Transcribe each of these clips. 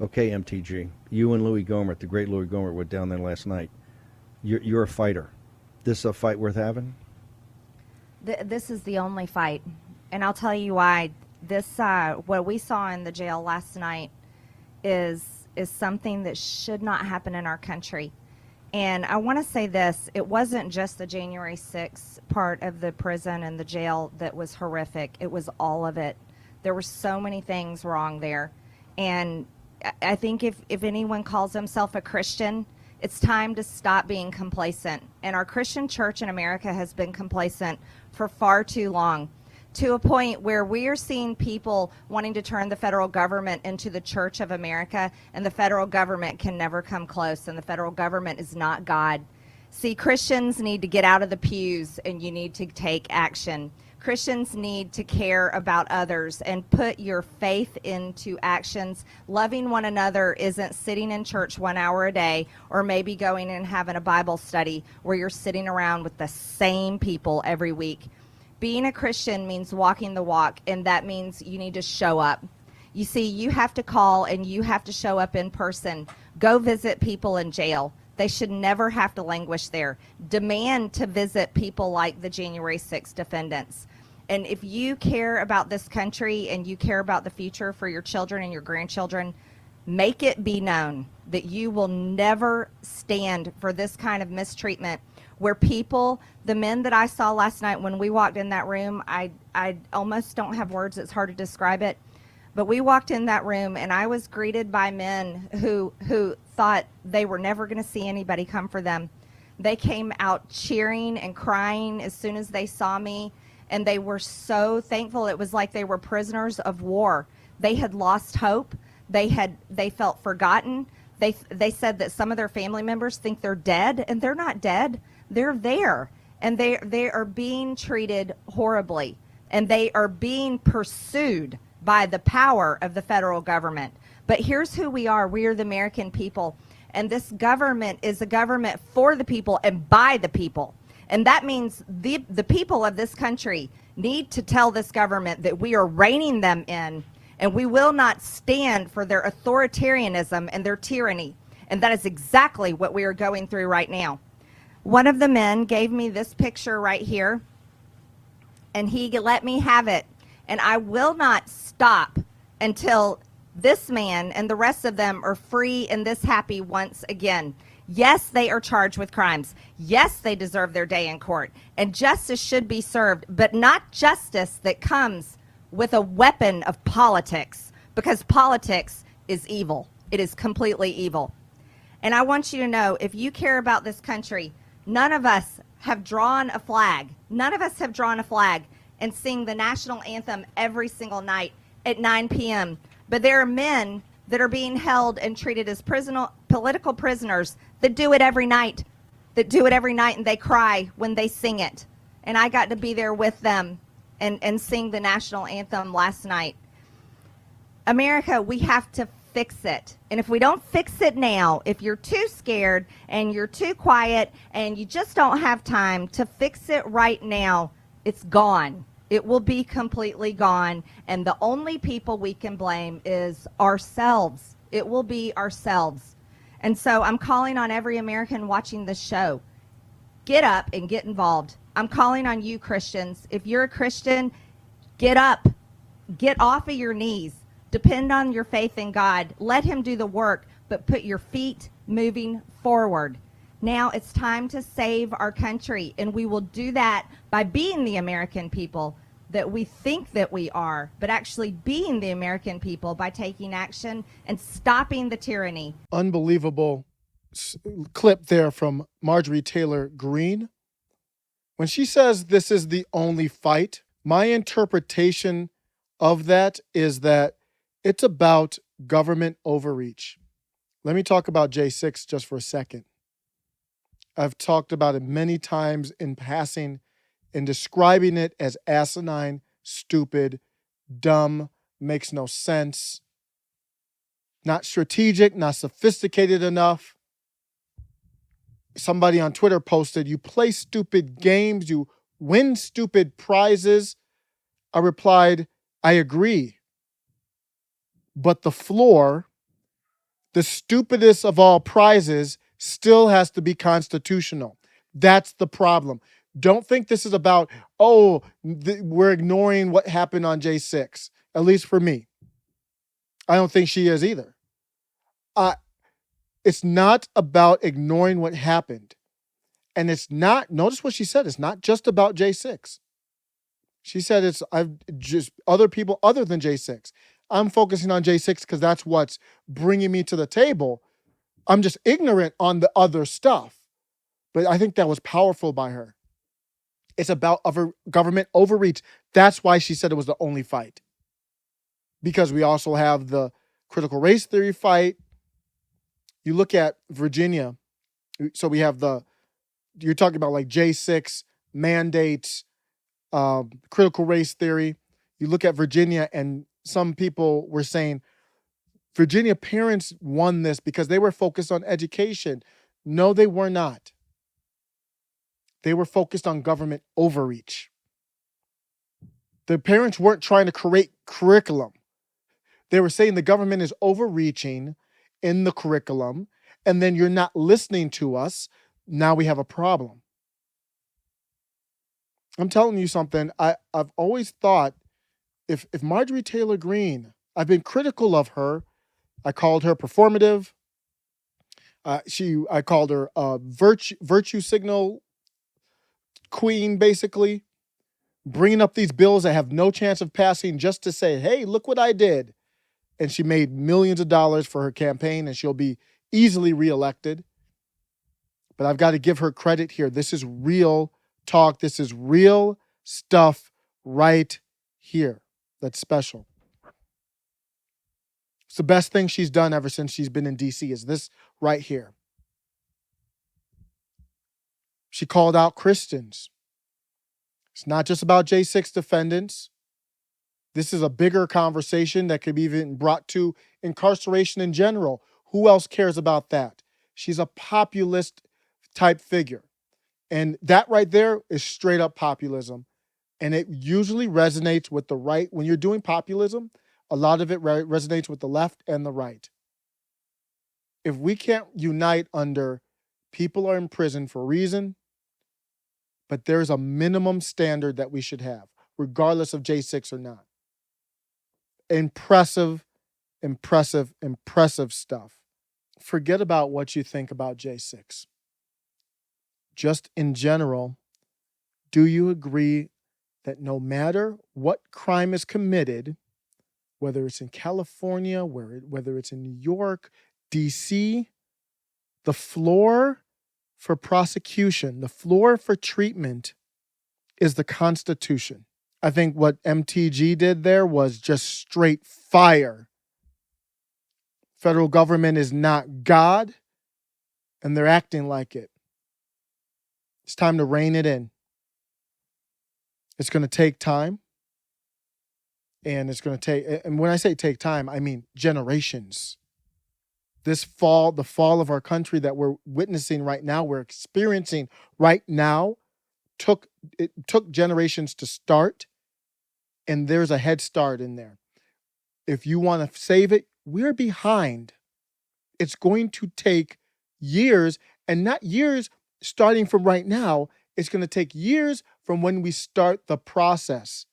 Okay, MTG. You and Louis Gohmert, the great Louis Gohmert, went down there last night. You're a fighter. This is a fight worth having? This is the only fight, and I'll tell you why. This what we saw in the jail last night is something that should not happen in our country. And I want to say this: it wasn't just the January 6th part of the prison and the jail that was horrific. It was all of it. There were so many things wrong there, and I think if anyone calls himself a Christian, it's time to stop being complacent. And our Christian church in America has been complacent for far too long, to a point where we are seeing people wanting to turn the federal government into the Church of America, and the federal government can never come close, and the federal government is not God. See, Christians need to get out of the pews, and you need to take action. Christians need to care about others and put your faith into actions. Loving one another isn't sitting in church 1 hour a day, or maybe going and having a Bible study where you're sitting around with the same people every week. Being a Christian means walking the walk, and that means you need to show up. You see, you have to call and you have to show up in person. Go visit people in jail. They should never have to languish there. Demand to visit people like the January 6th defendants. And if you care about this country and you care about the future for your children and your grandchildren, make it be known that you will never stand for this kind of mistreatment, where people, the men that I saw last night when we walked in that room, I almost don't have words, it's hard to describe it. But we walked in that room and I was greeted by men who thought they were never going to see anybody come for them. They came out cheering and crying as soon as they saw me, and they were so thankful. It was like they were prisoners of war. They had lost hope. They felt forgotten. They said that some of their family members think they're dead, and they're not dead. They're there, and they are being treated horribly, and they are being pursued by the power of the federal government. But here's who we are. We are the American people, and this government is a government for the people and by the people. And that means the people of this country need to tell this government that we are reining them in, and we will not stand for their authoritarianism and their tyranny. And that is exactly what we are going through right now. One of the men gave me this picture right here, and he let me have it. And I will not stop until this man and the rest of them are free and this happy once again. Yes, they are charged with crimes. Yes, they deserve their day in court. And justice should be served, but not justice that comes with a weapon of politics, because politics is evil. It is completely evil. And I want you to know, if you care about this country, none of us have drawn a flag. None of us have drawn a flag and sing the national anthem every single night at 9 p.m. But there are men that are being held and treated as political prisoners that do it every night, and they cry when they sing it. And I got to be there with them and sing the national anthem last night. America, we have to fix it. And if we don't fix it now, if you're too scared and you're too quiet and you just don't have time to fix it right now, it's gone. It will be completely gone. And the only people we can blame is ourselves. It will be ourselves. And so I'm calling on every American watching this show. Get up and get involved. I'm calling on you, Christians. If you're a Christian, get up. Get off of your knees. Depend on your faith in God. Let him do the work, but put your feet moving forward. Now it's time to save our country, and we will do that by being the American people that we think that we are, but actually being the American people by taking action and stopping the tyranny. Unbelievable clip there from Marjorie Taylor Greene. When she says this is the only fight, my interpretation of that is that it's about government overreach. Let me talk about J6 just for a second. I've talked about it many times in passing and describing it as asinine, stupid, dumb, makes no sense, not strategic, not sophisticated enough. Somebody on Twitter posted, "You play stupid games, you win stupid prizes." I replied, I agree. But the floor The stupidest of all prizes still has to be constitutional. That's the problem. Don't think this is about, we're ignoring what happened on J6, at least for me. I don't think she is either. It's not about ignoring what happened. And it's not, notice what she said, it's not just about J6. She said I've just other people other than J6. I'm focusing on J6 because that's what's bringing me to the table. I'm just ignorant on the other stuff. But I think that was powerful by her. It's about government overreach. That's why she said it was the only fight. Because we also have the critical race theory fight. You look at Virginia. So we have you're talking about like J6 mandates, critical race theory. You look at Virginia, and some people were saying Virginia parents won this because they were focused on education. No, they were not. They were focused on government overreach. The parents weren't trying to create curriculum. They were saying the government is overreaching in the curriculum, and then you're not listening to us. Now we have a problem. I'm telling you something. I've always thought if Marjorie Taylor Greene, I've been critical of her. I called her performative. I called her virtue signal queen, basically, bringing up these bills that have no chance of passing just to say, hey, look what I did. And she made millions of dollars for her campaign, and she'll be easily reelected. But I've got to give her credit here. This is real talk. This is real stuff right here. That's special. It's the best thing she's done ever since she's been in DC is this right here. She called out Christians. It's not just about J6 defendants. This is a bigger conversation that could be even brought to incarceration in general. Who else cares about that? She's a populist type figure. And that right there is straight up populism. And it usually resonates with the right. When you're doing populism, a lot of it resonates with the left and the right. If we can't unite under people are in prison for a reason, but there's a minimum standard that we should have, regardless of J6 or not. Impressive, impressive, impressive stuff. Forget about what you think about J6. Just in general, do you agree that no matter what crime is committed, whether it's in California, whether it's in New York, DC, the floor for prosecution, the floor for treatment is the Constitution. I think what MTG did there was just straight fire. Federal government is not God, and they're acting like it. It's time to rein it in. It's going to take time. And it's going to take, and when I say take time, I mean generations. This fall, the fall of our country that we're witnessing right now, we're experiencing right now, it took generations to start, and there's a head start in there. If you want to save it, we're behind. It's going to take years, and not years starting from right now. It's going to take years from when we start the process.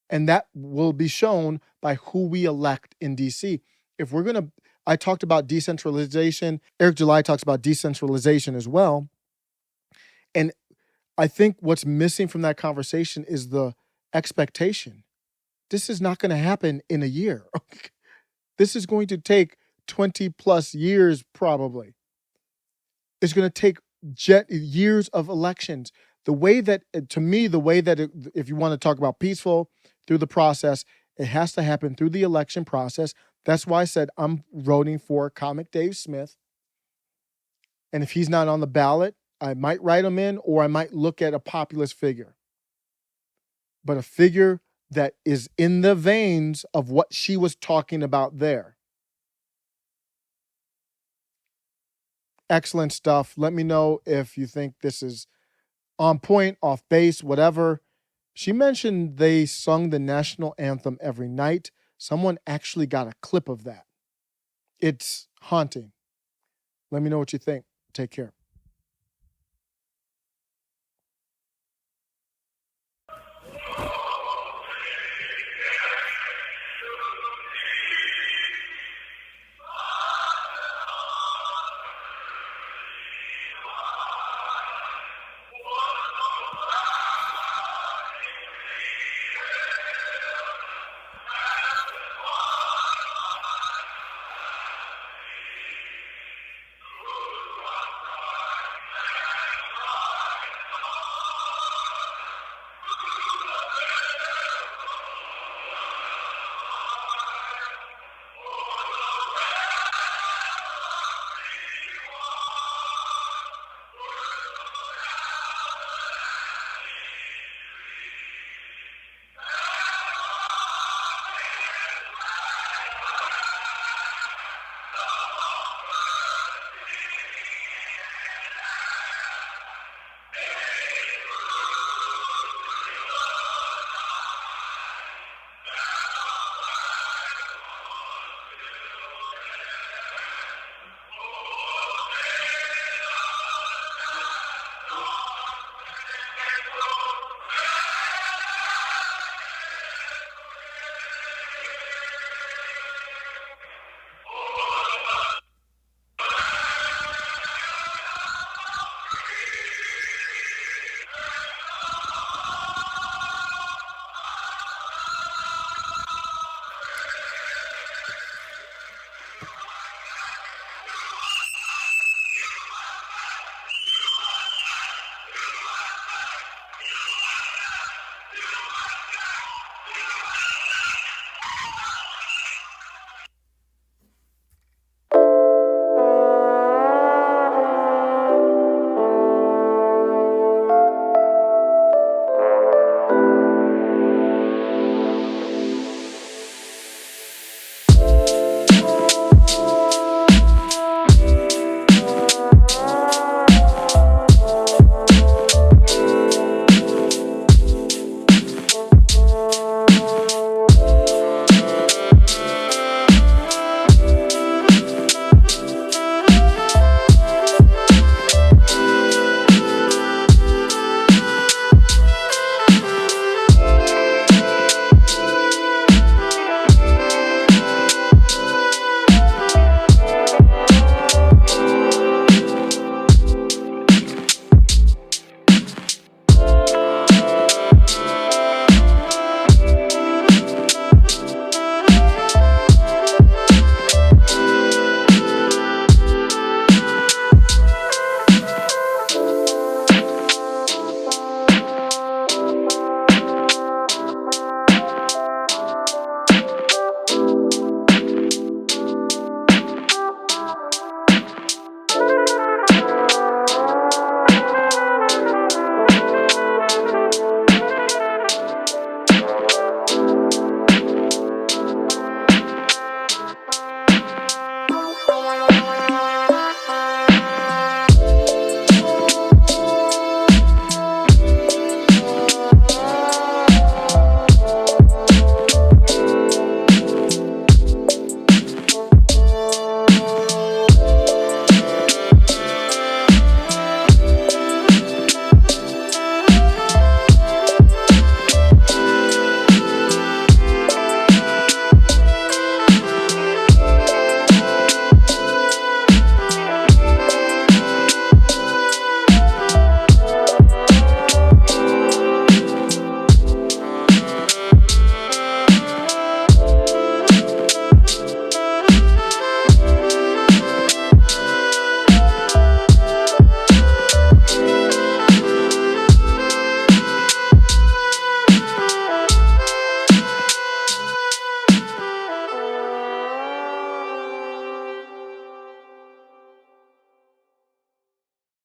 And that will be shown by who we elect in DC. If we're going to, I talked about decentralization. Eric July talks about decentralization as well. And I think what's missing from that conversation is the expectation. This is not going to happen in a year. This is going to take 20 plus years, probably. It's going to take years of elections. The way that, to me, if you want to talk about peaceful through the process, it has to happen through the election process. That's why I said I'm voting for Comic Dave Smith. And if he's not on the ballot, I might write him in, or I might look at a populist figure. But a figure that is in the veins of what she was talking about there. Excellent stuff. Let me know if you think this is on point, off base, whatever. She mentioned they sung the national anthem every night. Someone actually got a clip of that. It's haunting. Let me know what you think. Take care.